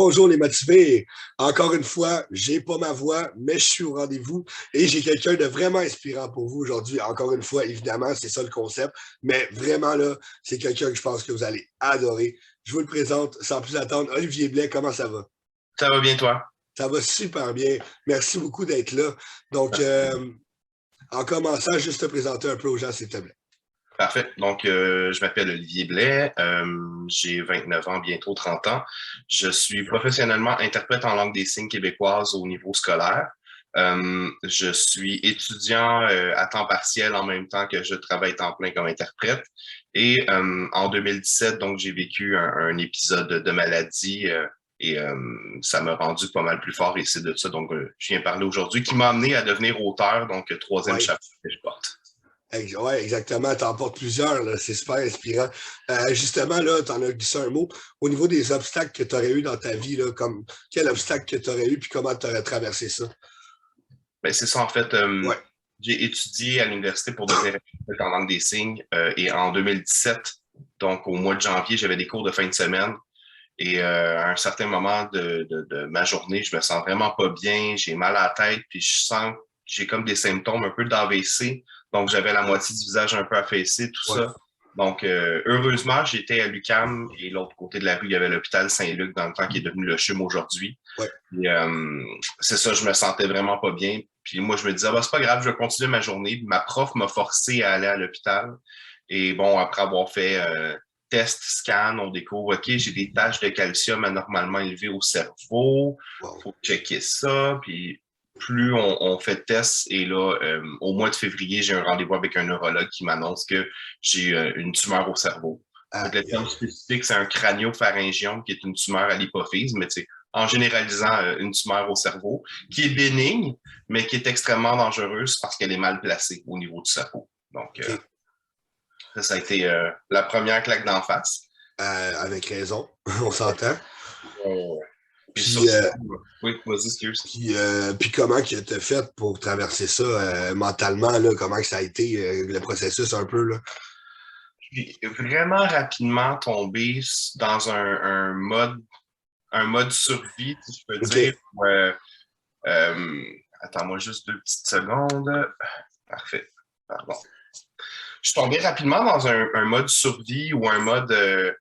Bonjour les motivés. Encore une fois, j'ai pas ma voix, mais je suis au rendez-vous et j'ai quelqu'un de vraiment inspirant pour vous aujourd'hui. Encore une fois, évidemment, c'est ça le concept, mais vraiment là, c'est quelqu'un que je pense que vous allez adorer. Je vous le présente sans plus attendre. Olivier Blais, comment ça va? Ça va bien, toi? Ça va super bien. Merci beaucoup d'être là. Donc, en commençant, juste te présenter un peu aux gens, s'il te plaît. Parfait. Donc, je m'appelle Olivier Blais. J'ai 29 ans, bientôt 30 ans. Je suis professionnellement interprète en langue des signes québécoise au niveau scolaire. Je suis étudiant à temps partiel en même temps que je travaille temps plein comme interprète. Et en 2017, donc, j'ai vécu un épisode de maladie et ça m'a rendu pas mal plus fort et c'est de ça donc je viens parler aujourd'hui qui m'a amené à devenir auteur, donc troisième Oui. chapitre que je porte. Oui, exactement. Tu en portes plusieurs, là. C'est super inspirant. Justement, là, tu en as glissé un mot. Au niveau des obstacles que tu aurais eu dans ta vie, là, comme quel obstacle que tu aurais eu, puis comment tu aurais traversé ça? Ben, c'est ça, en fait. Ouais. J'ai étudié à l'université pour devenir interprète en langue des signes et en 2017, donc au mois de janvier, j'avais des cours de fin de semaine et à un certain moment de ma journée, je me sens vraiment pas bien, j'ai mal à la tête, puis je sens que j'ai comme des symptômes un peu d'AVC, donc j'avais la moitié du visage un peu affaissé, tout Ouais. ça. Donc, heureusement, j'étais à l'UQAM et l'autre côté de la rue, il y avait l'hôpital Saint-Luc dans le temps qui est devenu le CHUM aujourd'hui. Ouais. Et, c'est ça, je me sentais vraiment pas bien. Puis moi, je me disais, ah, bah, c'est pas grave, je vais continuer ma journée. Ma prof m'a forcé à aller à l'hôpital. Et bon, après avoir fait test, scan, on découvre, OK, j'ai des taches de calcium anormalement élevées au cerveau. Wow. Faut checker ça. Puis plus on fait de tests, et là, au mois de février, j'ai un rendez-vous avec un neurologue qui m'annonce que j'ai une tumeur au cerveau. Fait que le Aïe, terme aïe. spécifique, c'est un crânio-pharyngiome, qui est une tumeur à l'hypophyse, mais tu sais, en généralisant une tumeur au cerveau, qui est bénigne, mais qui est extrêmement dangereuse parce qu'elle est mal placée au niveau du cerveau. Donc, OK. ça a été la première claque d'en face. Avec raison. On s'entend. Puis Puis, surtout, oui, vas-y, excuse. puis comment que tu as fait pour traverser ça mentalement, là? Comment que ça a été le processus un peu, là? Puis vraiment rapidement tombé dans un mode survie, si je peux dire. OK. Euh, Attends-moi juste 2 petites secondes. Parfait. Pardon. Je suis tombé rapidement dans un mode survie ou un mode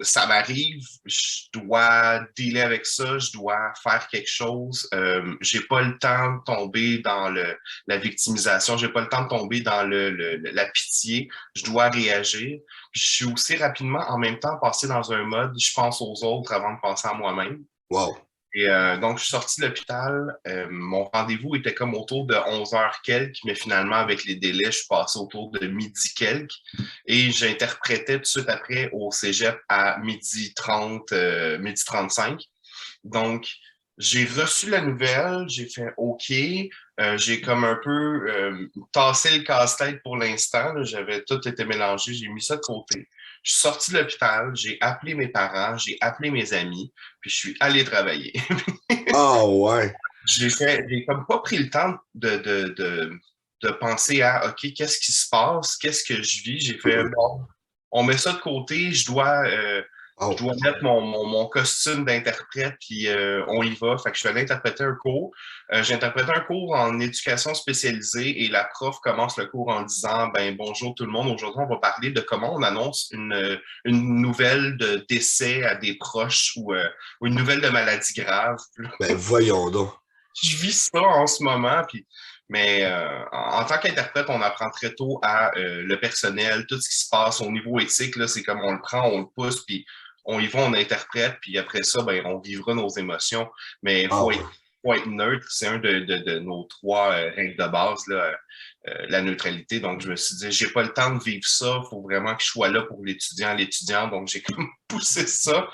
ça m'arrive, je dois dealer avec ça, je dois faire quelque chose. J'ai pas le temps de tomber dans la victimisation, j'ai pas le temps de tomber dans la pitié, je dois réagir. Puis je suis aussi rapidement, en même temps, passé dans un mode, je pense aux autres avant de penser à moi-même. Wow. Et donc, je suis sorti de l'hôpital. Mon rendez-vous était comme autour de 11 heures quelques, mais finalement, avec les délais, je suis passé autour de midi quelques. Et j'interprétais tout de suite après au cégep à midi 30, midi 35. Donc, j'ai reçu la nouvelle, j'ai fait OK. J'ai comme un peu tassé le casse-tête pour l'instant. Là. J'avais tout été mélangé, j'ai mis ça de côté. Je suis sorti de l'hôpital, j'ai appelé mes parents, j'ai appelé mes amis, puis je suis allé travailler. Ah ouais. J'ai comme pas pris le temps de penser à OK, qu'est-ce qui se passe, qu'est-ce que je vis. J'ai fait bon, on met ça de côté, je Oh. dois mettre mon costume d'interprète, puis on y va. Fait que je suis allé interpréter un cours. J'ai interprété un cours en éducation spécialisée et la prof commence le cours en disant, ben bonjour tout le monde, aujourd'hui on va parler de comment on annonce une nouvelle de décès à des proches ou une nouvelle de maladie grave. Ben voyons donc. Je vis ça en ce moment, puis mais en tant qu'interprète, on apprend très tôt à le personnel, tout ce qui se passe au niveau éthique, là, c'est comme on le prend, on le pousse, puis on y va, on interprète, puis après ça, ben, on vivra nos émotions. Mais il Ah faut ouais. faut être neutre, c'est un de nos trois règles de base, là, la neutralité. Donc, je me suis dit, j'ai pas le temps de vivre ça, il faut vraiment que je sois là pour l'étudiant. Donc, j'ai comme poussé ça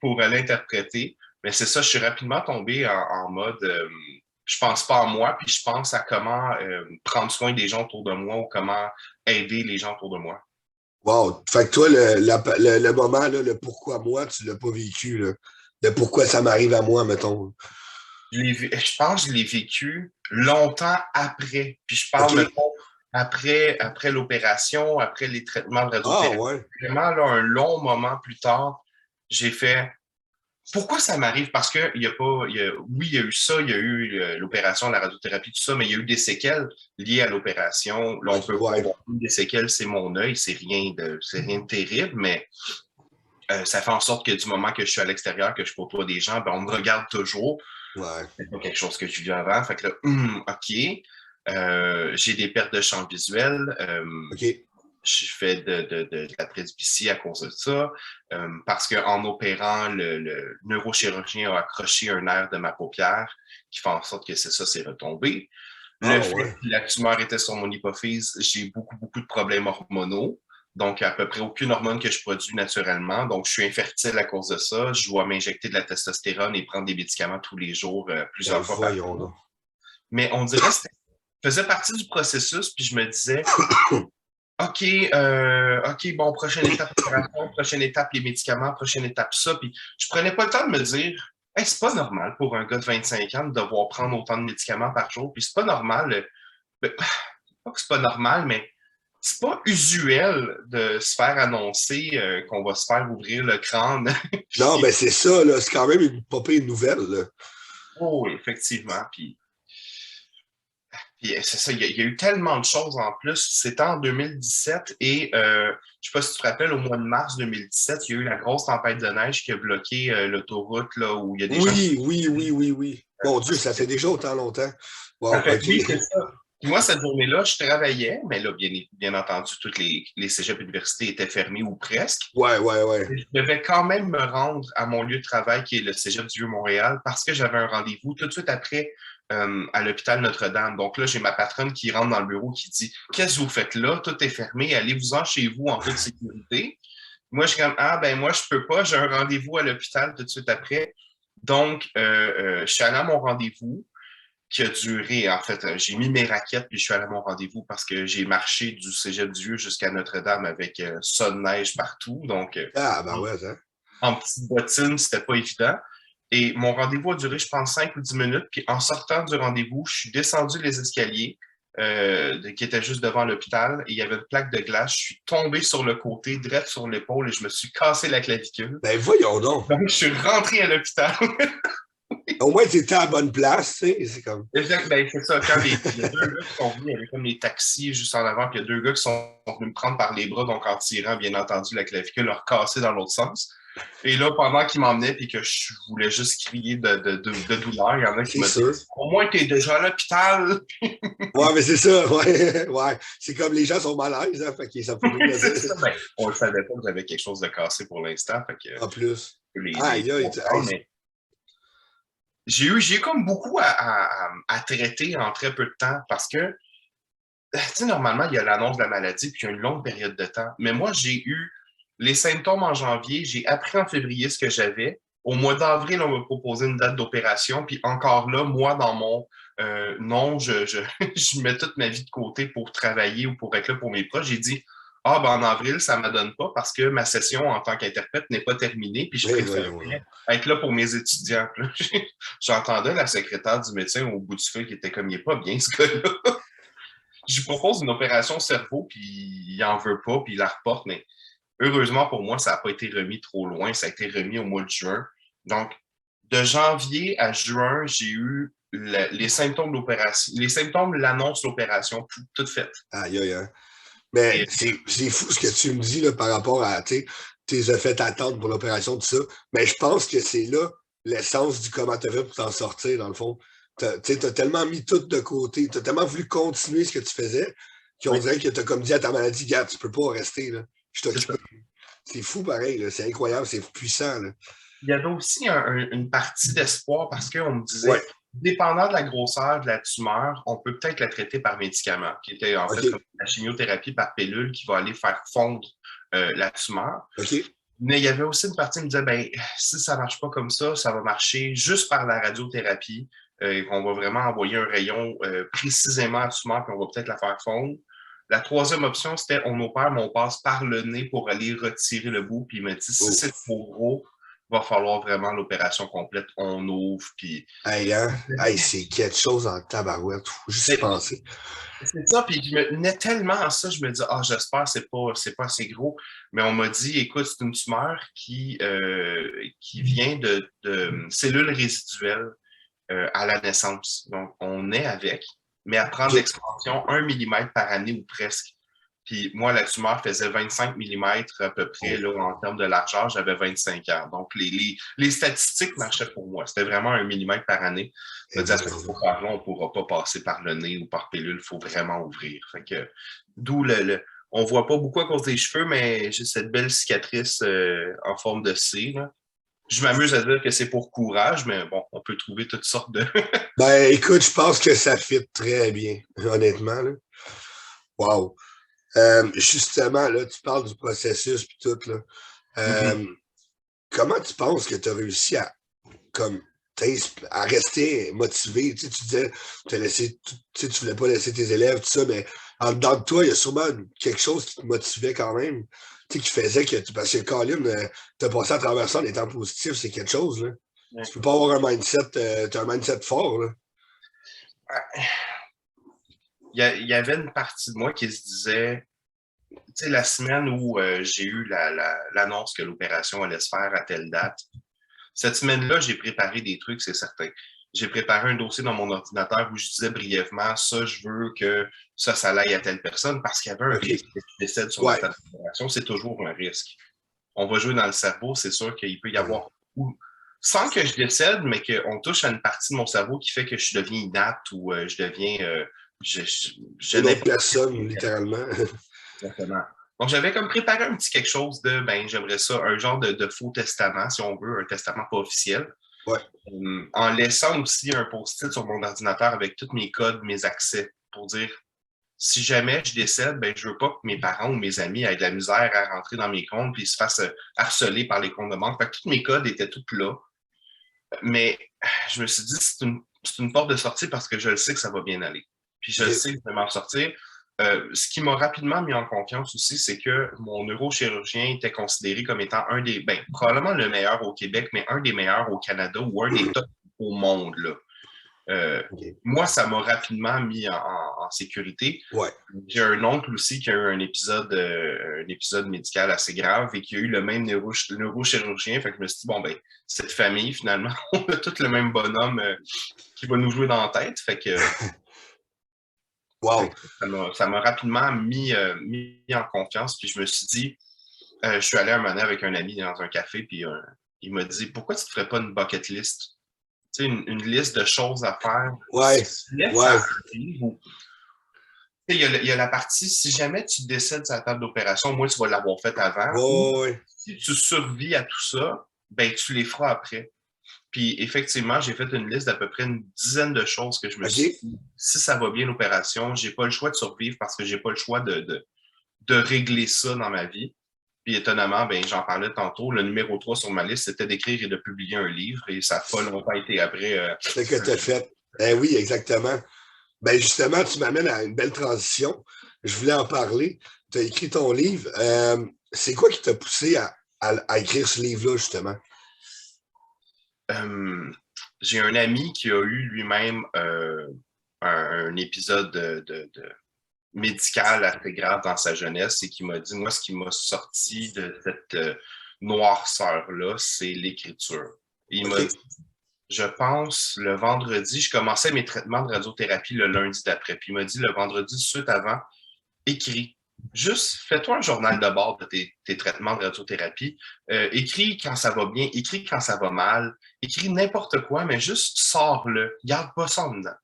pour aller interpréter. Mais c'est ça, je suis rapidement tombé en mode je pense pas à moi, puis je pense à comment prendre soin des gens autour de moi ou comment aider les gens autour de moi. Wow. Fait que toi, le moment, là, le pourquoi moi, tu l'as pas vécu, là. Le pourquoi ça m'arrive à moi, mettons. Je pense que je l'ai vécu longtemps après. Puis je parle, OK. mettons, après l'opération, après les traitements de Ah radiothérapie. ouais. Vraiment, là, un long moment plus tard, j'ai fait pourquoi ça m'arrive? Parce que il y a pas, oui, il y a eu ça, il y a eu l'opération, la radiothérapie, tout ça, mais il y a eu des séquelles liées à l'opération. Là, on peut Ouais. voir des séquelles, c'est mon œil, c'est rien de terrible, mais ça fait en sorte que du moment que je suis à l'extérieur, que je côtoie des gens, ben, on me regarde toujours. Ouais. C'est pas quelque chose que je vis avant. Fait que là, OK. J'ai des pertes de champ visuel. OK. Je fais de la presbytie à cause de ça, parce qu'en opérant, le neurochirurgien a accroché un nerf de ma paupière qui fait en sorte que c'est retombé. Le Ah, fait ouais. que la tumeur était sur mon hypophyse, j'ai beaucoup de problèmes hormonaux. Donc, à peu près aucune hormone que je produis naturellement. Donc, je suis infertile à cause de ça. Je dois m'injecter de la testostérone et prendre des médicaments tous les jours, Ben, plusieurs fois par voyons jour. donc. Mais on dirait que ça faisait partie du processus, puis je me disais, OK, OK, bon, prochaine étape, opération, prochaine étape, les médicaments, prochaine étape, ça. Puis je prenais pas le temps de me dire, hey, c'est pas normal pour un gars de 25 ans de devoir prendre autant de médicaments par jour. Puis c'est pas normal, ben, pas que c'est pas normal, mais c'est pas usuel de se faire annoncer qu'on va se faire ouvrir le crâne. Non, Puis, ben c'est ça, là. C'est quand même une pas pire nouvelle, là. oh, oui, effectivement. Puis c'est ça, il y a eu tellement de choses en plus. C'était en 2017 et je sais pas si tu te rappelles, au mois de mars 2017, il y a eu la grosse tempête de neige qui a bloqué l'autoroute là, où il y a des gens qui... Oui, oui, oui, oui, oui. Mon Dieu, ça fait déjà autant longtemps. Ça Wow, fait, OK. oui, c'est ça. Puis moi, cette journée-là, je travaillais, mais là, bien entendu, toutes les cégeps universités étaient fermés ou presque. Ouais, ouais, ouais. Je devais quand même me rendre à mon lieu de travail, qui est le Cégep du Vieux-Montréal, parce que j'avais un rendez-vous tout de suite après à l'hôpital Notre-Dame. Donc là, j'ai ma patronne qui rentre dans le bureau qui dit qu'est-ce que vous faites là? Tout est fermé, allez-vous-en chez vous en toute sécurité. Moi, je suis comme ah, ben moi, je peux pas, j'ai un rendez-vous à l'hôpital tout de suite après. Donc, je suis allé à mon rendez-vous qui a duré, en fait, j'ai mis mes raquettes puis je suis allé à mon rendez-vous parce que j'ai marché du Cégep du Vieux jusqu'à Notre-Dame avec ça de neige partout. Donc, Ah, ben ouais, ça. en petite bottine, c'était pas évident. Et mon rendez-vous a duré, je pense, 5 ou 10 minutes. Puis en sortant du rendez-vous, je suis descendu les escaliers qui étaient juste devant l'hôpital et il y avait une plaque de glace. Je suis tombé sur le côté, direct sur l'épaule et je me suis cassé la clavicule. Ben voyons donc. Donc, je suis rentré à l'hôpital. Au moins, tu étais à la bonne place, tu sais. C'est comme. Exact, ben, c'est ça. Quand il y a deux gars qui sont venus, il y avait comme les taxis juste en avant, puis il y a deux gars qui sont venus me prendre par les bras, donc en tirant, bien entendu, la clavicule, leur casser dans l'autre sens. Et là, pendant qu'ils m'emmenaient puis que je voulais juste crier de douleur, il y en a qui C'est me sûr. disent au moins, t'es déjà à l'hôpital. Ouais, mais c'est ça, ouais. Ouais. C'est comme les gens sont mal à l'aise, hein, fait que ça fait bien C'est plaisir. ça. Ben, on ne savait pas que j'avais quelque chose de cassé pour l'instant. Fait que En plus. les Aïe, aïe, mais j'ai eu comme beaucoup à traiter en très peu de temps parce que, tu sais, normalement, il y a l'annonce de la maladie puis il y a une longue période de temps. Mais moi, j'ai eu les symptômes en janvier, j'ai appris en février ce que j'avais. Au mois d'avril, on m'a proposé une date d'opération. Puis encore là, moi, dans mon non, je mets toute ma vie de côté pour travailler ou pour être là pour mes proches. J'ai dit, ah, ben en avril, ça ne m'adonne pas parce que ma session en tant qu'interprète n'est pas terminée. Puis je mais voyons. préférerais être là pour mes étudiants. J'entendais la secrétaire du médecin au bout du fil qui était comme, il n'est pas bien, ce gars-là. Je lui propose une opération cerveau, puis il n'en veut pas, puis il la reporte. Mais heureusement pour moi, ça n'a pas été remis trop loin. Ça a été remis au mois de juin. Donc, de janvier à juin, j'ai eu les symptômes de l'opération, les symptômes, l'annonce de l'opération, toute faite. Aïe, aïe, aïe. Mais Et, c'est fou ce que tu me dis là, par rapport à tes fait attendre pour l'opération, tout ça. Mais je pense que c'est là l'essence du comment tu as fait pour t'en sortir, dans le fond. Tu as tellement mis tout de côté, tu as tellement voulu continuer ce que tu faisais qu'on oui, dirait que tu as comme dit à ta maladie, gars, tu peux pas rester là. Je c'est ça. t'occupe. C'est fou pareil, c'est incroyable, c'est puissant. Là. Il y avait aussi une partie d'espoir parce qu'on me Ouais, disait, dépendant de la grosseur de la tumeur, on peut peut-être la traiter par médicament, qui était en fait comme OK, la chimiothérapie par pilule qui va aller faire fondre la tumeur. OK. Mais il y avait aussi une partie qui me disait, ben, si ça ne marche pas comme ça va marcher juste par la radiothérapie. On va vraiment envoyer un rayon précisément à la tumeur, puis on va peut-être la faire fondre. La troisième option, c'était on opère, mais on passe par le nez pour aller retirer le bout. Puis il m'a dit, si Oh. c'est trop gros, va falloir vraiment l'opération complète. On ouvre, puis... Hey, hein? Hey, c'est quelque chose en tabarouette. Faut juste y penser. C'est ça, puis je me tenais tellement à ça, je me dis, ah, j'espère que c'est pas assez gros. Mais on m'a dit, écoute, c'est une tumeur qui vient de cellules résiduelles à la naissance. Donc, on est avec, mais elle prend de OK. l'expansion 1 mm par année ou presque. Puis moi, la tumeur faisait 25 mm à peu près, Oh. là, en termes de largeur, j'avais 25 ans. Donc, les statistiques marchaient pour moi. C'était vraiment 1 mm par année. Et C'est-à-dire, à voilà. ce moment-là, on ne pourra pas passer par le nez ou par pilule. Il faut vraiment ouvrir. Fait que, d'où on ne voit pas beaucoup à cause des cheveux, mais j'ai cette belle cicatrice en forme de C, là. Je m'amuse à dire que c'est pour courage, mais bon, on peut trouver toutes sortes de... Ben, écoute, je pense que ça fit très bien, honnêtement, là. Wow. Justement, là, tu parles du processus puis tout, là. Mhm. Comment tu penses que tu as réussi à, comme, à rester motivé? Tu sais, tu disais, tu voulais pas laisser tes élèves, tout ça, mais en dedans de toi, il y a sûrement quelque chose qui te motivait quand même, tu sais, qui faisait que tu, parce que Colin, t'as passé à travers ça en étant positif, c'est quelque chose, là. Tu peux pas avoir un mindset, t'as un mindset fort, là. Il y avait une partie de moi qui se disait, tu sais, la semaine où j'ai eu l'annonce que l'opération allait se faire à telle date, cette semaine-là, j'ai préparé des trucs, c'est certain. J'ai préparé un dossier dans mon ordinateur où je disais brièvement, ça, je veux que ça l'aille à telle personne parce qu'il y avait un OK. risque que tu décèdes sur la Ouais. table d'opération. C'est toujours un risque. On va jouer dans le cerveau, c'est sûr qu'il peut y Ouais. avoir, sans que je décède, mais qu'on touche à une partie de mon cerveau qui fait que je deviens inapte ou je deviens, je Une n'ai autre pas. personne, littéralement. Exactement. Donc, j'avais comme préparé un petit quelque chose de, ben, j'aimerais ça, un genre de faux testament, si on veut, un testament pas officiel. Ouais. En laissant aussi un post-it sur mon ordinateur avec tous mes codes, mes accès, pour dire, si jamais je décède, ben, je veux pas que mes parents ou mes amis aient de la misère à rentrer dans mes comptes puis se fassent harceler par les comptes de banque. Fait que tous mes codes étaient tous là. Mais je me suis dit, c'est une porte de sortie parce que je le sais que ça va bien aller. Puis je le OK. sais que je vais m'en sortir. Ce qui m'a rapidement mis en confiance aussi, c'est que mon neurochirurgien était considéré comme étant un des, ben, probablement le meilleur au Québec, mais un des meilleurs au Canada ou un des top au monde, là. OK. Moi, ça m'a rapidement mis en sécurité. Ouais. J'ai un oncle aussi qui a eu un épisode médical assez grave et qui a eu le même neurochirurgien. Fait que je me suis dit, bon, ben, cette famille, finalement, on a tous le même bonhomme qui va nous jouer dans la tête. Wow. Ça m'a rapidement mis en confiance. Puis je me suis dit, je suis allé un moment donné avec un ami dans un café, puis il m'a dit, pourquoi tu ne te ferais pas une bucket list? Tu sais, une liste de choses à faire. Ouais. Laisse Ouais. ça arrive ou il y a la partie, si jamais tu décèdes sur la table d'opération, moi, tu vas l'avoir fait avant. Ou Ouais. si tu survis à tout ça, ben, tu les feras après. Puis effectivement, j'ai fait une liste d'à peu près une dizaine de choses que je me suis OK. dit, si ça va bien l'opération, j'ai pas le choix de survivre parce que j'ai pas le choix de régler ça dans ma vie. Puis étonnamment, ben, j'en parlais tantôt, le numéro 3 sur ma liste, c'était d'écrire et de publier un livre et ça n'a pas longtemps été après. Ce que tu as fait. Eh oui, exactement. Ben justement, tu m'amènes à une belle transition. Je voulais en parler. Tu as écrit ton livre. C'est quoi qui t'a poussé à écrire ce livre-là, justement? Euh, j'ai un ami qui a eu lui-même un épisode de médical assez grave dans sa jeunesse et qui m'a dit, moi, ce qui m'a sorti de cette noirceur-là, c'est l'écriture. Il m'a OK. dit, je pense, le vendredi, je commençais mes traitements de radiothérapie le lundi d'après. Puis il m'a dit, le vendredi, suite avant, écris. Juste fais-toi un journal de bord de tes traitements de radiothérapie. Écris quand ça va bien, écris quand ça va mal, écris n'importe quoi, mais juste sors-le. Garde pas ça en dedans.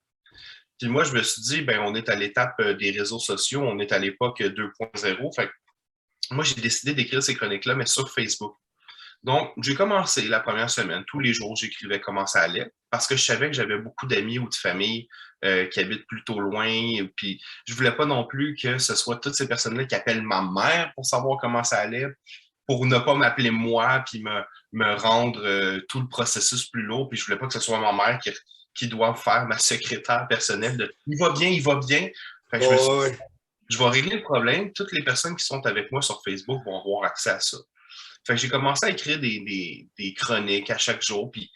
Puis moi, je me suis dit, ben, on est à l'étape des réseaux sociaux, on est à l'époque 2.0. Fait que moi, j'ai décidé d'écrire ces chroniques-là, mais sur Facebook. Donc, j'ai commencé la première semaine. Tous les jours, j'écrivais comment ça allait parce que je savais que j'avais beaucoup d'amis ou de familles qui habitent plutôt loin. Puis, je voulais pas non plus que ce soit toutes ces personnes-là qui appellent ma mère pour savoir comment ça allait, pour ne pas m'appeler moi puis me rendre tout le processus plus lourd. Puis, je voulais pas que ce soit ma mère qui doit faire ma secrétaire personnelle de « il va bien, il va bien ». Fait que je me suis dit, Ouais. je vais régler le problème. Toutes les personnes qui sont avec moi sur Facebook vont avoir accès à ça. Fait que j'ai commencé à écrire des chroniques à chaque jour. Puis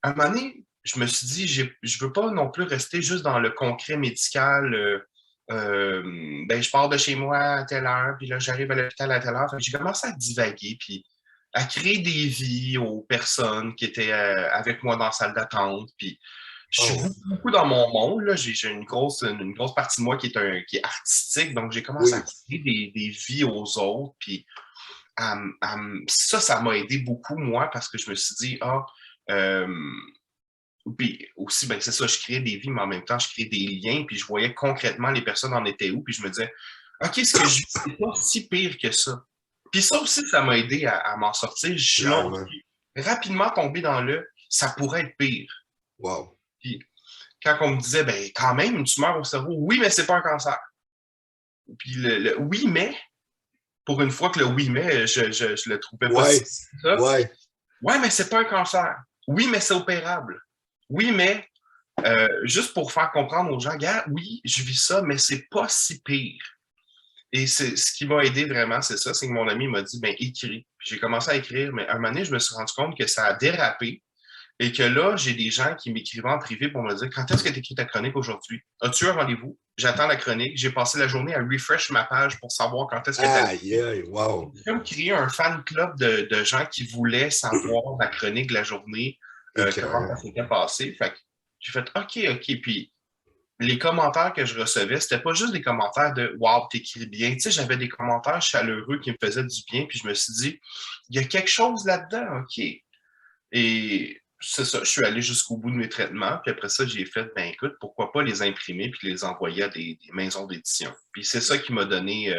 à un moment donné, je me suis dit, je veux pas non plus rester juste dans le concret médical. Ben, je pars de chez moi à telle heure, puis là, j'arrive à l'hôpital à telle heure. Fait que j'ai commencé à divaguer, puis à créer des vies aux personnes qui étaient avec moi dans la salle d'attente. Puis je suis Oh, beaucoup dans mon monde. Là. J'ai une grosse partie de moi qui est artistique. Donc, j'ai commencé à oui, créer des vies aux autres. Puis ça m'a aidé beaucoup, moi, parce que je me suis dit, euh, puis aussi, ben, c'est ça, je créais des vies, mais en même temps, je créais des liens, puis je voyais concrètement les personnes en étaient où, puis je me disais, OK, ce que je vis, c'est pas si pire que ça. Puis ça aussi, ça m'a aidé à m'en sortir. Je suis clairement. rapidement tombé dans ça pourrait être pire. Wow. Puis quand on me disait, ben quand même, une tumeur au cerveau, oui, mais c'est pas un cancer. Puis le oui, mais, pour une fois que le oui, mais, je le trouvais pas si Ouais, ça. ouais. Ouais, mais c'est pas un cancer. Oui, mais c'est opérable. Oui, mais juste pour faire comprendre aux gens, gars, oui, je vis ça, mais c'est pas si pire. Et c'est ce qui m'a aidé vraiment, c'est ça, c'est que mon ami m'a dit, ben écris. Puis j'ai commencé à écrire, mais à un moment donné, je me suis rendu compte que ça a dérapé et que là, j'ai des gens qui m'écrivaient en privé pour me dire, quand est-ce que tu écris ta chronique aujourd'hui? As-tu un rendez-vous? J'attends la chronique. J'ai passé la journée à refresh ma page pour savoir quand est-ce que tu allais. Aïe, aïe, wow. J'ai comme créé un fan club de gens qui voulaient savoir la chronique de la journée, comment ça Écœurant. s'était passé. Fait que j'ai fait OK, OK. Puis les commentaires que je recevais, c'était pas juste des commentaires de Wow, t'écris bien. Tu sais, j'avais des commentaires chaleureux qui me faisaient du bien. Puis je me suis dit, il y a quelque chose là-dedans, OK. Et c'est ça, je suis allé jusqu'au bout de mes traitements. Puis après ça, j'ai fait, ben écoute, pourquoi pas les imprimer puis les envoyer à des maisons d'édition. Puis c'est ça qui m'a donné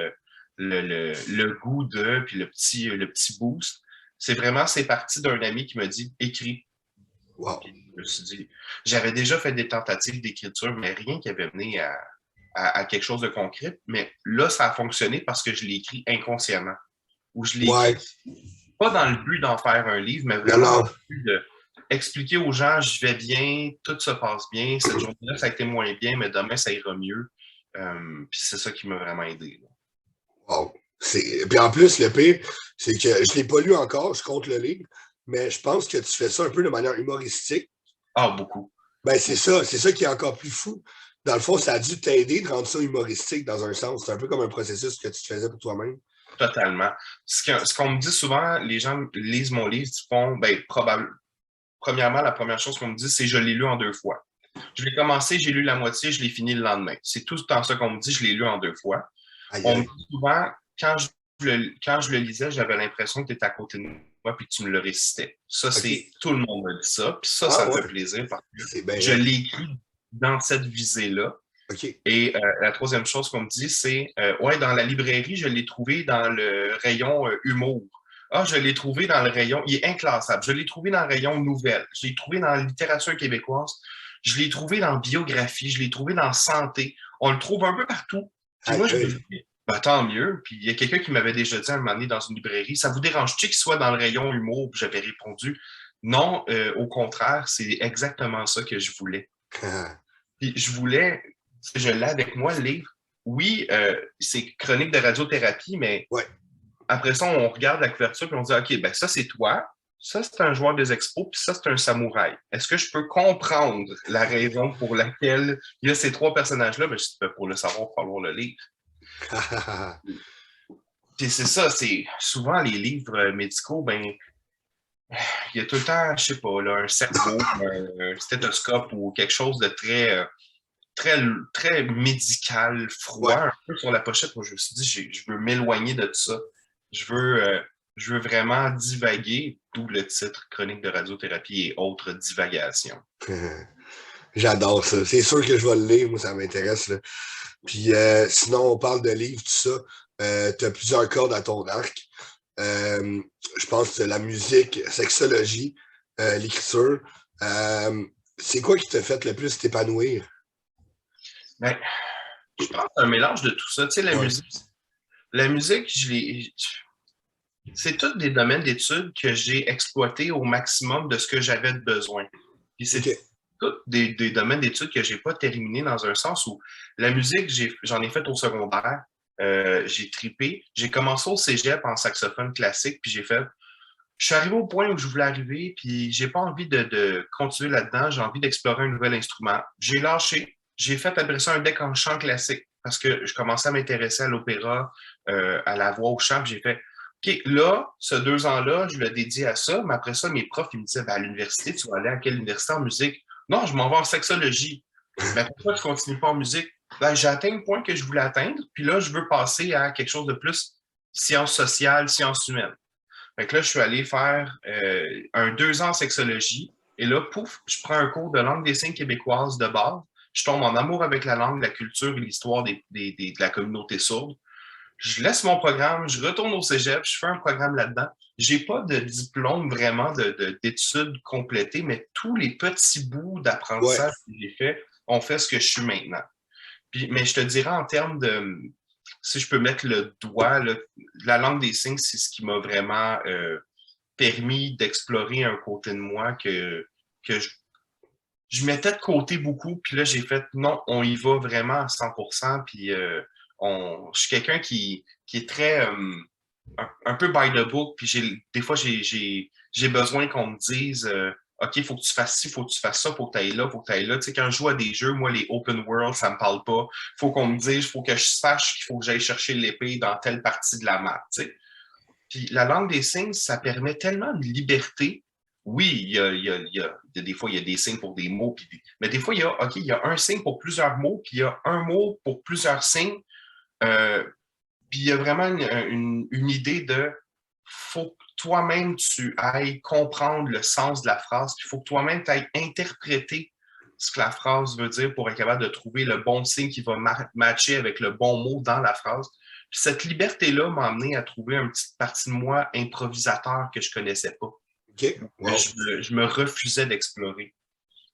le goût puis le petit boost. C'est parti d'un ami qui m'a dit, écris. Wow. Puis je me suis dit, j'avais déjà fait des tentatives d'écriture, mais rien qui avait mené à quelque chose de concret. Mais là, ça a fonctionné parce que je l'ai écrit inconsciemment. Ou je l'ai écrit Ouais. pas dans le but d'en faire un livre, mais Non, vraiment dans non. le but d'expliquer aux gens, je vais bien, tout se passe bien, cette journée-là, ça a été moins bien, mais demain, ça ira mieux. Puis c'est ça qui m'a vraiment aidé. Là. Wow. Puis en plus, le pire, c'est que je ne l'ai pas lu encore, je compte le livre, mais je pense que tu fais ça un peu de manière humoristique. Ah, beaucoup. Ben, Beaucoup. c'est ça qui est encore plus fou. Dans le fond, ça a dû t'aider de rendre ça humoristique dans un sens. C'est un peu comme un processus que tu faisais pour toi-même. Totalement. Ce qu'on me dit souvent, les gens lisent mon livre, ils font, ben, premièrement, la première chose qu'on me dit, c'est je l'ai lu en 2 fois. Je l'ai commencé, j'ai lu la moitié, je l'ai fini le lendemain. C'est tout le temps ça qu'on me dit, je l'ai lu en 2 fois. Aïe, On me aïe. dit souvent, quand je le lisais, j'avais l'impression que tu étais à côté de moi et que tu me le récitais. Ça, c'est OK. tout le monde me dit ça. Puis ça Ah me fait ouais. plaisir parce que C'est bien je hot. l'ai écrit dans cette visée-là. OK. Et la troisième chose qu'on me dit, c'est ouais, dans la librairie, je l'ai trouvé dans le rayon humour. Ah, je l'ai trouvé dans le rayon, il est inclassable. Je l'ai trouvé dans le rayon nouvelles. Je l'ai trouvé dans la littérature québécoise. Je l'ai trouvé dans biographie. Je l'ai trouvé dans santé. On le trouve un peu partout. Puis Aïe, moi, je me aïe. dis, bah, tant mieux. Puis il y a quelqu'un qui m'avait déjà dit un moment donné dans une librairie, ça vous dérange-tu qu'il soit dans le rayon humour? Puis j'avais répondu, non, au contraire, c'est exactement ça que je voulais. Puis je voulais, je l'ai avec moi, le livre. Oui, c'est chronique de radiothérapie, mais Ouais. après ça, on regarde la couverture et on dit, OK, ben ça, c'est toi. Ça, c'est un joueur des expos, puis ça, c'est un samouraï. Est-ce que je peux comprendre la raison pour laquelle il y a ces trois personnages-là? Ben, je dis, ben, pour le savoir, il faut falloir le lire. Puis c'est ça, c'est souvent les livres médicaux, ben, il y a tout le temps, je sais pas, là, un cerveau, un stéthoscope ou quelque chose de très, très médical, froid, Ouais. un peu sur la pochette. Moi, je me suis dit, je veux m'éloigner de tout ça. Je veux, euh, je veux vraiment divaguer, d'où le titre Chronique de radiothérapie et autres divagations. J'adore ça. C'est sûr que je vais le lire, moi, ça m'intéresse, là. Puis sinon, on parle de livres, tout ça. Tu as plusieurs cordes à ton arc. Euh, je pense que la musique, sexologie, l'écriture. C'est quoi qui t'a fait le plus t'épanouir? Ben, je pense que c'est un mélange de tout ça. Tu sais, Ouais. la musique, c'est tous des domaines d'études que j'ai exploités au maximum de ce que j'avais de besoin. Puis OK. c'est tous des domaines d'études que j'ai pas terminés dans un sens où la musique, j'en ai fait au secondaire, j'ai tripé. J'ai commencé au cégep en saxophone classique, puis j'ai fait, je suis arrivé au point où je voulais arriver, puis j'ai pas envie de continuer là-dedans. J'ai envie d'explorer un nouvel instrument. J'ai lâché. J'ai fait après ça un deck en chant classique parce que je commençais à m'intéresser à l'opéra, à la voix au chant. Puis j'ai fait, OK, là, ce 2 ans-là, je le dédié à ça. Mais après ça, mes profs, ils me disaient, ben, à l'université, tu vas aller à quelle université en musique? Non, je m'en vais en sexologie. Mais pourquoi tu continues pas en musique? Ben, j'ai atteint le point que je voulais atteindre. Puis là, je veux passer à quelque chose de plus sciences sociales, sciences humaines. Fait que là, je suis allé faire un 2 ans en sexologie. Et là, pouf, je prends un cours de langue des signes québécoise de base. Je tombe en amour avec la langue, la culture et l'histoire de la communauté sourde. Je laisse mon programme, je retourne au cégep, je fais un programme là-dedans. J'ai pas de diplôme vraiment d'études complétées, mais tous les petits bouts Ouais. d'apprentissage que j'ai fait ont fait ce que je suis maintenant. Puis, mais je te dirais en termes de, si je peux mettre le doigt, là, la langue des signes, c'est ce qui m'a vraiment permis d'explorer un côté de moi que je mettais de côté beaucoup. Puis là, j'ai fait, non, on y va vraiment à 100%. Puis je suis quelqu'un qui est très, un peu by the book. Puis des fois, j'ai besoin qu'on me dise, OK, il faut que tu fasses ci, il faut que tu fasses ça, il faut que tu ailles là, il faut que tu ailles là. Tu sais, quand je joue à des jeux, moi, les open world, ça me parle pas. Il faut qu'on me dise, il faut que je sache qu'il faut que j'aille chercher l'épée dans telle partie de la map, tu sais. Puis la langue des signes, ça permet tellement de liberté. Oui, des fois, il y a des signes pour des mots, mais des fois, il y a un signe pour plusieurs mots, puis il y a un mot pour plusieurs signes. Euh, Puis il y a vraiment une idée de faut que toi-même tu ailles comprendre le sens de la phrase, puis il faut que toi-même tu ailles interpréter ce que la phrase veut dire pour être capable de trouver le bon signe qui va matcher avec le bon mot dans la phrase. Puis cette liberté-là m'a amené à trouver une petite partie de moi improvisateur que je connaissais pas, OK. que Wow. je me refusais d'explorer.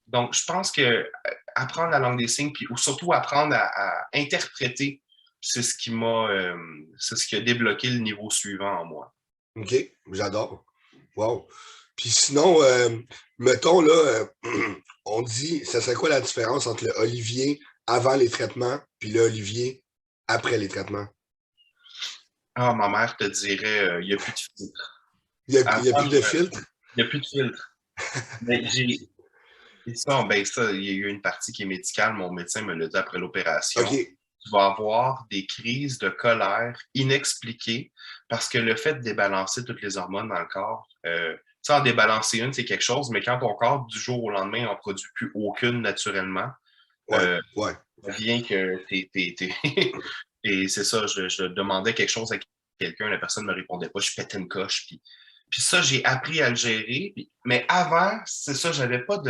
Donc, je pense que apprendre la langue des signes, puis ou surtout apprendre à interpréter, c'est ce qui a débloqué le niveau suivant en moi. OK. J'adore. Wow. Puis sinon, mettons, là, on dit, ça serait quoi la différence entre le Olivier avant les traitements puis le Olivier après les traitements? Ah, ma mère te dirait, il n'y a plus de filtre. Il y a Avant, plus de filtre? il n'y a plus de filtre. Mais ça, il y a eu une partie qui est médicale. Mon médecin me l'a dit après l'opération. OK. Tu vas avoir des crises de colère inexpliquées parce que le fait de débalancer toutes les hormones dans le corps, tu sais, en débalancer une, c'est quelque chose, mais quand ton corps, du jour au lendemain, n'en produit plus aucune naturellement, Ouais. Ouais. ça vient que Et c'est ça, je demandais quelque chose à quelqu'un, la personne ne me répondait pas, je pétais une coche. Puis ça, j'ai appris à le gérer. Mais avant, c'est ça, j'avais pas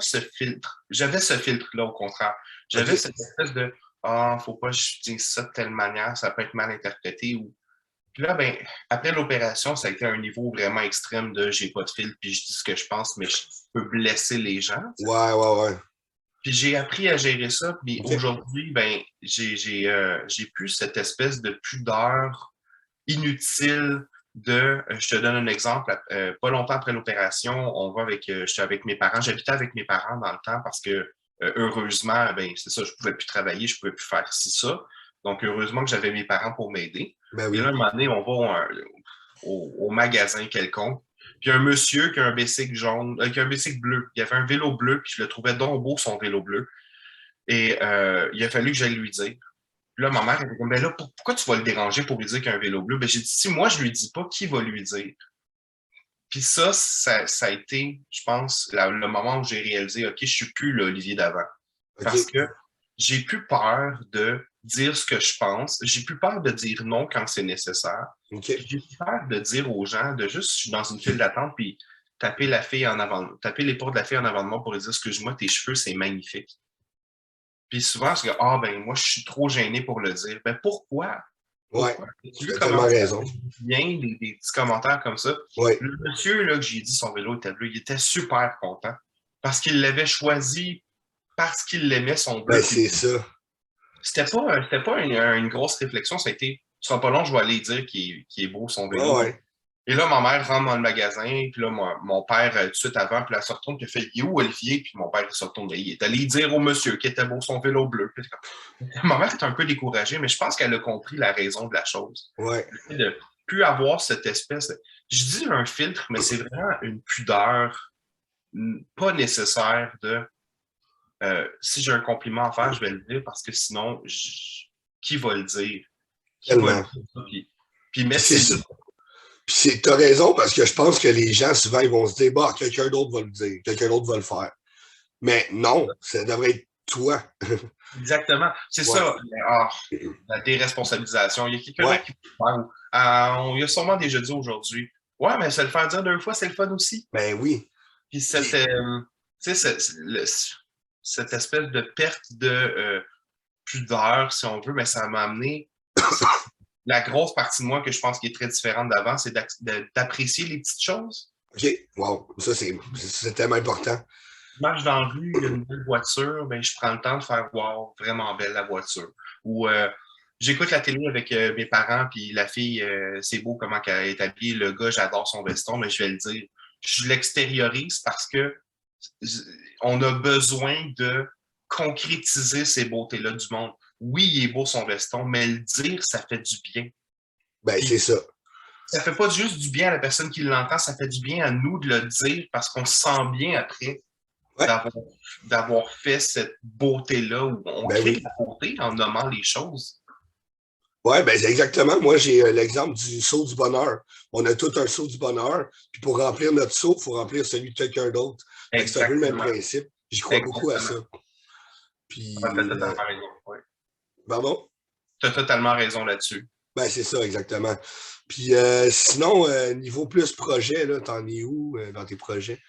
ce filtre. J'avais ce filtre-là, au contraire. J'avais OK. cette espèce de ah, faut pas que je dise ça de telle manière, ça peut être mal interprété. Puis là, ben, après l'opération, ça a été un niveau vraiment extrême de j'ai pas de filtre, puis je dis ce que je pense, mais je peux blesser les gens. Ouais, ouais, ouais. Puis j'ai appris à gérer ça. Puis OK. aujourd'hui, ben, j'ai plus cette espèce de pudeur inutile je te donne un exemple, pas longtemps après l'opération, on va j'étais avec mes parents, j'habitais avec mes parents dans le temps parce que heureusement, ben, c'est ça, je pouvais plus travailler, je pouvais plus faire ci, ça. Donc, heureusement que j'avais mes parents pour m'aider. Ben Et là, un oui. moment donné, on va au magasin quelconque. Puis un monsieur qui a un bicycle jaune, qui a un bicycle bleu. Il avait un vélo bleu, puis je le trouvais donc beau, son vélo bleu. Et il a fallu que j'aille lui dire. Puis là, ma mère, elle était comme, ben là, pourquoi tu vas le déranger pour lui dire qu'il y a un vélo bleu? Ben, j'ai dit, si moi, je lui dis pas, qui va lui dire? Puis ça a été, je pense, le moment où j'ai réalisé, OK, je suis plus l'Olivier d'avant. Parce OK. que j'ai plus peur de dire ce que je pense. J'ai plus peur de dire non quand c'est nécessaire. Puis OK. j'ai plus peur de dire aux gens, de juste, je suis dans une file d'attente, puis taper les portes de la fille en avant de moi pour lui dire, excuse-moi, tes cheveux, c'est magnifique. Puis souvent, je dis, ah, ben, moi, je suis trop gêné pour le dire. Ben, pourquoi? Ouais. Pourquoi? Tu Tu veux as tellement commencer raison. avec bien des petits commentaires comme ça? Ouais. Le monsieur, là, que j'ai dit son vélo était bleu, il était super content parce qu'il l'avait choisi parce qu'il l'aimait son Ben, bleu. Puis c'est ça. c'était pas une grosse réflexion, ça a été, ce sera pas long, je vais aller dire qu'il est beau son Ouais, vélo. ouais. Et là, ma mère rentre dans le magasin, puis là, mon père, tout de suite avant, puis là, elle se retourne, puis elle fait, il est où Olivier? Puis mon père, il se retourne, il est allé dire au monsieur qu'il était beau son vélo bleu. Ma mère est un peu découragée, mais je pense qu'elle a compris la raison de la chose. Ouais. Le fait de plus avoir cette espèce je dis un filtre, mais c'est vraiment une pudeur pas nécessaire de si j'ai un compliment à faire, je vais le dire parce que sinon, qui va le dire? Qui va le Tellement. dire? Puis Puis mettre c'est ses ça. Puis t'as raison, parce que je pense que les gens, souvent, ils vont se dire, bah, quelqu'un d'autre va le dire, quelqu'un d'autre va le faire. Mais non, ça devrait être toi. Exactement. C'est Ouais. ça. La déresponsabilisation. Il y a quelqu'un Ouais. d'autre qui peut le faire. On y a sûrement déjà dit aujourd'hui. Ouais, mais se le faire dire deux fois, c'est le fun aussi. Ben oui. Puis Puis, tu sais, cette espèce de perte de pudeur, si on veut, mais ça m'a amené. La grosse partie de moi que je pense qui est très différente d'avant, c'est d'apprécier les petites choses. OK, wow, ça, c'est tellement important. Je marche dans la rue, il y a une belle voiture, ben, je prends le temps de faire wow, vraiment belle la voiture. Ou j'écoute la télé avec mes parents, puis la fille, c'est beau comment elle est habillée, le gars, j'adore son veston, mais je vais le dire. Je l'extériorise parce que on a besoin de concrétiser ces beautés-là du monde. Oui, il est beau son veston, mais le dire, ça fait du bien. Ben, c'est Puis, ça. ça fait pas juste du bien à la personne qui l'entend, ça fait du bien à nous de le dire parce qu'on se sent bien après Ouais, d'avoir fait cette beauté-là où on ben crée de oui. la beauté en nommant les choses. Ouais, ben, c'est exactement. Moi, j'ai l'exemple du seau du bonheur. On a tout un seau du bonheur. Puis pour remplir notre seau, il faut remplir celui de quelqu'un d'autre. Fait que c'est un peu le même Exactement. principe. J'y crois beaucoup à ça. Exactement. Tu as Puis, totalement raison. Ouais. pardon? Tu as totalement raison là-dessus. Ben, c'est ça, exactement. Puis sinon, niveau plus projet, là, t'en es où dans tes projets?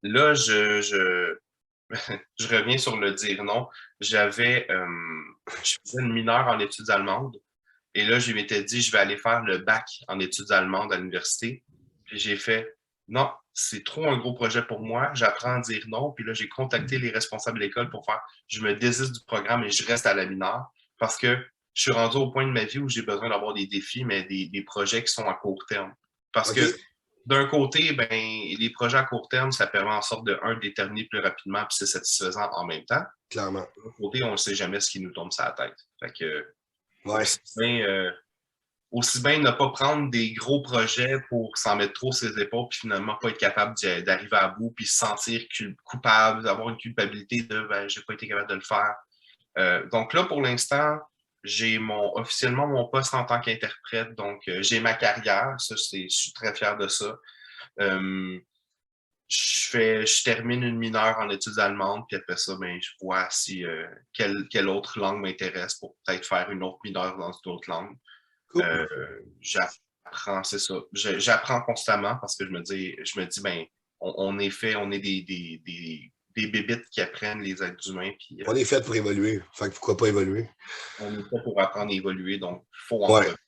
Là, je reviens sur le dire non. Je faisais une mineure en études allemandes. Et là, je m'étais dit, je vais aller faire le bac en études allemandes à l'université. Puis j'ai fait, non, c'est trop un gros projet pour moi. J'apprends à dire non. Puis là, j'ai contacté les responsables de l'école pour faire, je me désiste du programme et je reste à la mineure parce que je suis rendu au point de ma vie où j'ai besoin d'avoir des défis, mais des projets qui sont à court terme. Parce OK? que d'un côté, ben, les projets à court terme, ça permet en sorte de, un, déterminer plus rapidement, puis c'est satisfaisant en même temps. Clairement. De l'autre côté, on ne sait jamais ce qui nous tombe sur la tête. Fait que, Ouais. aussi bien ne pas prendre des gros projets pour s'en mettre trop sur ses épaules, puis finalement pas être capable d'arriver à bout, puis se sentir coupable, avoir une culpabilité de ben, j'ai pas été capable de le faire. Donc là, pour l'instant, j'ai officiellement mon poste en tant qu'interprète, donc j'ai ma carrière, ça, je suis très fier de ça. Je termine une mineure en études allemandes, puis après ça, ben, je vois si quelle autre langue m'intéresse pour peut-être faire une autre mineure dans une autre langue. Cool. J'apprends, c'est ça. J'apprends constamment parce que je me dis, ben, on est fait, on est des bébites qui apprennent les êtres humains, puis On est fait pour évoluer. Fait que pourquoi pas évoluer? on est fait pour apprendre et évoluer, donc il faut en Ouais. profiter.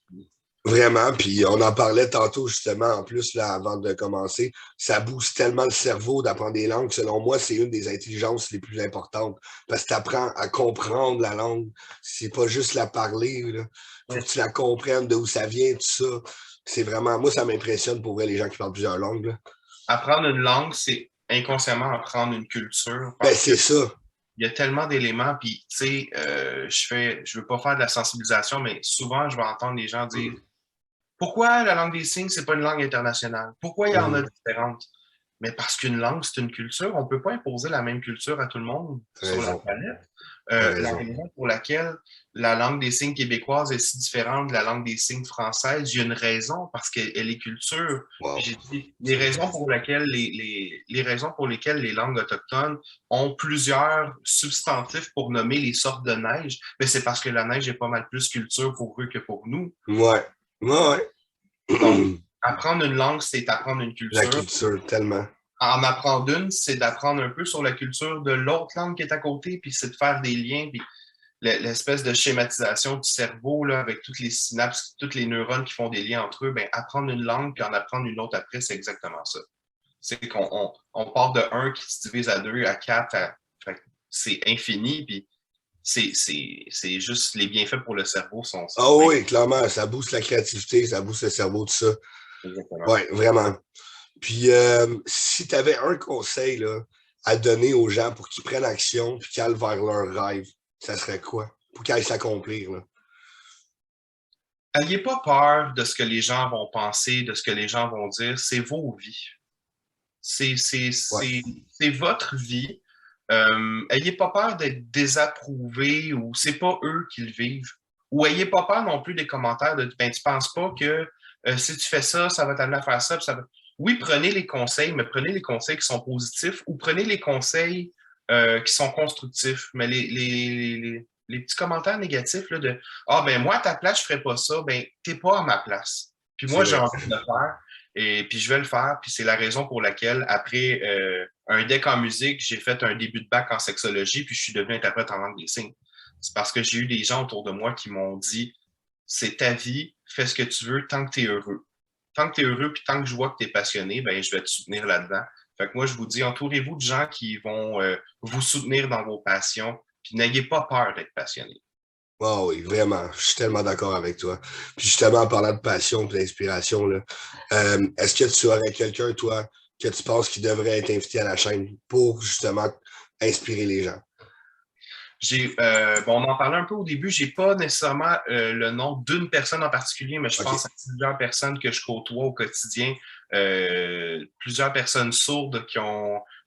Vraiment, puis on en parlait tantôt justement, en plus, là, avant de commencer, ça booste tellement le cerveau d'apprendre des langues. Selon moi, c'est une des intelligences les plus importantes parce que tu apprends à comprendre la langue. C'est pas juste la parler, là. Faut que tu la comprennes, d'où ça vient, tout ça. C'est vraiment, moi, ça m'impressionne pour vrai, les gens qui parlent plusieurs langues, là. Apprendre une langue, c'est inconsciemment apprendre une culture Ben, parce que c'est ça. il y a tellement d'éléments, puis tu sais, je veux pas faire de la sensibilisation, mais souvent, je vais entendre les gens dire pourquoi la langue des signes, c'est pas une langue internationale? Pourquoi il y en a différentes? Mais parce qu'une langue, c'est une culture. On ne peut pas imposer la même culture à tout le monde T'as sur la raison. planète. T'as La raison. raison pour laquelle la langue des signes québécoise est si différente de la langue des signes française, il y a une raison parce qu'elle est culture. Wow. Puis j'ai dit, les raisons pour lesquelles les raisons pour lesquelles les langues autochtones ont plusieurs substantifs pour nommer les sortes de neige, mais c'est parce que la neige est pas mal plus culture pour eux que pour nous. Ouais. Ouais. Donc, apprendre une langue, c'est apprendre une La culture. culture, tellement. En apprendre une, c'est d'apprendre un peu sur la culture de l'autre langue qui est à côté, puis c'est de faire des liens, puis l'espèce de schématisation du cerveau là, avec toutes les synapses, toutes les neurones qui font des liens entre eux, ben, apprendre une langue puis en apprendre une autre après, c'est exactement ça. C'est qu'on part de 1 qui se divise à 2, à 4, c'est infini, puis c'est juste les bienfaits pour le cerveau sont Ah oui, clairement, ça booste la créativité, ça booste le cerveau, tout ça. exactement. Oui, vraiment. Puis, si tu avais un conseil là, à donner aux gens pour qu'ils prennent action et qu'ils aillent vers leur rêve, ça serait quoi? Pour qu'ils aillent s'accomplir. Là. ayez pas peur de ce que les gens vont penser, de ce que les gens vont dire. C'est vos vies. C'est Ouais, votre vie. Ayez pas peur d'être désapprouvé ou c'est pas eux qui le vivent. Ou ayez pas peur non plus des commentaires de ben, tu penses pas que si tu fais ça, ça va t'amener à faire ça, ça va... Oui, prenez les conseils, mais prenez les conseils qui sont positifs ou prenez les conseils qui sont constructifs. Mais les petits commentaires négatifs là, de ah ben moi à ta place, je ferais pas ça, ben t'es pas à ma place. Puis c'est moi, j'ai vrai. envie de le faire. Et puis je vais le faire, puis c'est la raison pour laquelle, après un deck en musique, j'ai fait un début de bac en sexologie, puis je suis devenu interprète en langue des signes. C'est parce que j'ai eu des gens autour de moi qui m'ont dit c'est ta vie, fais ce que tu veux tant que tu es heureux. Tant que tu es heureux, puis tant que je vois que tu es passionné, ben, je vais te soutenir là-dedans. Fait que moi, je vous dis, entourez-vous de gens qui vont vous soutenir dans vos passions, puis n'ayez pas peur d'être passionné. Oh oui, vraiment. Je suis tellement d'accord avec toi. Puis justement, en parlant de passion et d'inspiration, là, est-ce que tu aurais quelqu'un, toi, que tu penses qui devrait être invité à la chaîne pour justement inspirer les gens? Bon, on en parlait un peu au début, j'ai pas nécessairement le nom d'une personne en particulier, mais je OK. pense à plusieurs personnes que je côtoie au quotidien, plusieurs personnes sourdes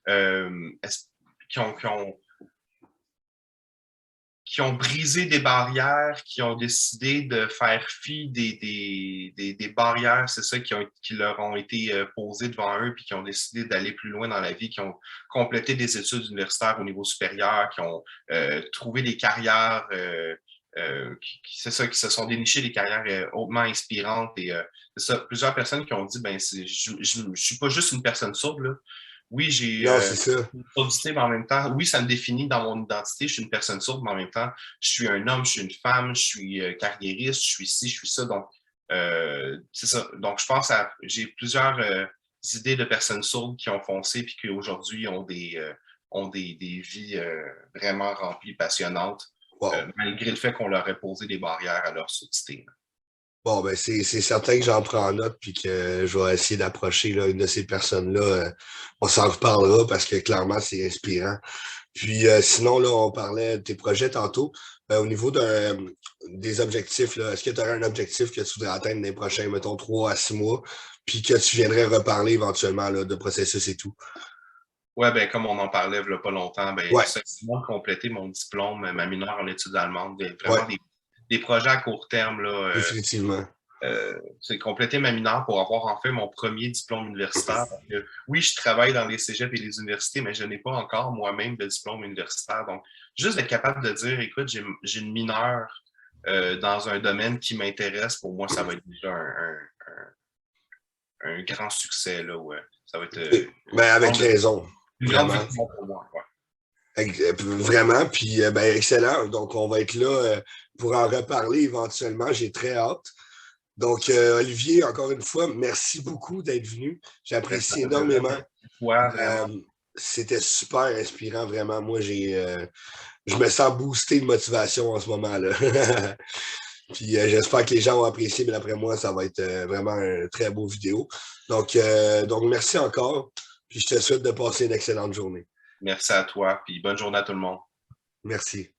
euh, qui ont qui ont brisé des barrières, qui ont décidé de faire fi des barrières, c'est ça, qui leur ont été posées devant eux, puis qui ont décidé d'aller plus loin dans la vie, qui ont complété des études universitaires au niveau supérieur, qui ont trouvé des carrières, c'est ça, qui se sont dénichées des carrières hautement inspirantes. Et c'est ça, plusieurs personnes qui ont dit, ben, je suis pas juste une personne sourde, là. Oui, j'ai Non, c'est ça. une surdité, mais en même temps, oui, ça me définit dans mon identité. Je suis une personne sourde, mais en même temps, je suis un homme, je suis une femme, je suis carriériste, je suis ci, je suis ça. Donc, c'est ça. Donc, j'ai plusieurs idées de personnes sourdes qui ont foncé puis qui aujourd'hui ont des vies vraiment remplies, passionnantes, Wow. malgré le fait qu'on leur ait posé des barrières à leur surdité. Bon, ben c'est certain que j'en prends note puis que je vais essayer d'approcher là, une de ces personnes-là. On s'en reparlera parce que clairement, c'est inspirant. Puis sinon, là, on parlait de tes projets tantôt. Au niveau des objectifs, là, est-ce que tu aurais un objectif que tu voudrais atteindre dans les prochains, mettons, 3 à 6 mois, puis que tu viendrais reparler éventuellement là, de processus et tout? Ouais, ben, comme on en parlait il y a pas longtemps, ben, Ouais, simplement compléter mon diplôme, ma mineure en études allemandes, ouais, vraiment des projets à court terme, là, définitivement. c'est compléter ma mineure pour avoir en fait mon premier diplôme universitaire. Parce que, oui, je travaille dans les cégeps et les universités, mais je n'ai pas encore moi-même de diplôme universitaire. Donc, juste être capable de dire, écoute, j'ai une mineure dans un domaine qui m'intéresse, pour moi, ça va être déjà un grand succès. Là, ouais. Ça va être Ben, avec raison, une grande vraiment. victoire pour moi. Ouais. Vraiment, puis ben, excellent. Donc, on va être là pour en reparler éventuellement. J'ai très hâte. Donc, Olivier, encore une fois, merci beaucoup d'être venu. Bref, ça J'apprécie faisait vraiment énormément. une fois, vraiment. Euh, C'était super inspirant, vraiment. Moi, je me sens boosté de motivation en ce moment-là. Puis j'espère que les gens ont apprécié, mais d'après moi, ça va être vraiment un très beau vidéo. Donc, merci encore. Puis je te souhaite de passer une excellente journée. Merci à toi, puis bonne journée à tout le monde. Merci.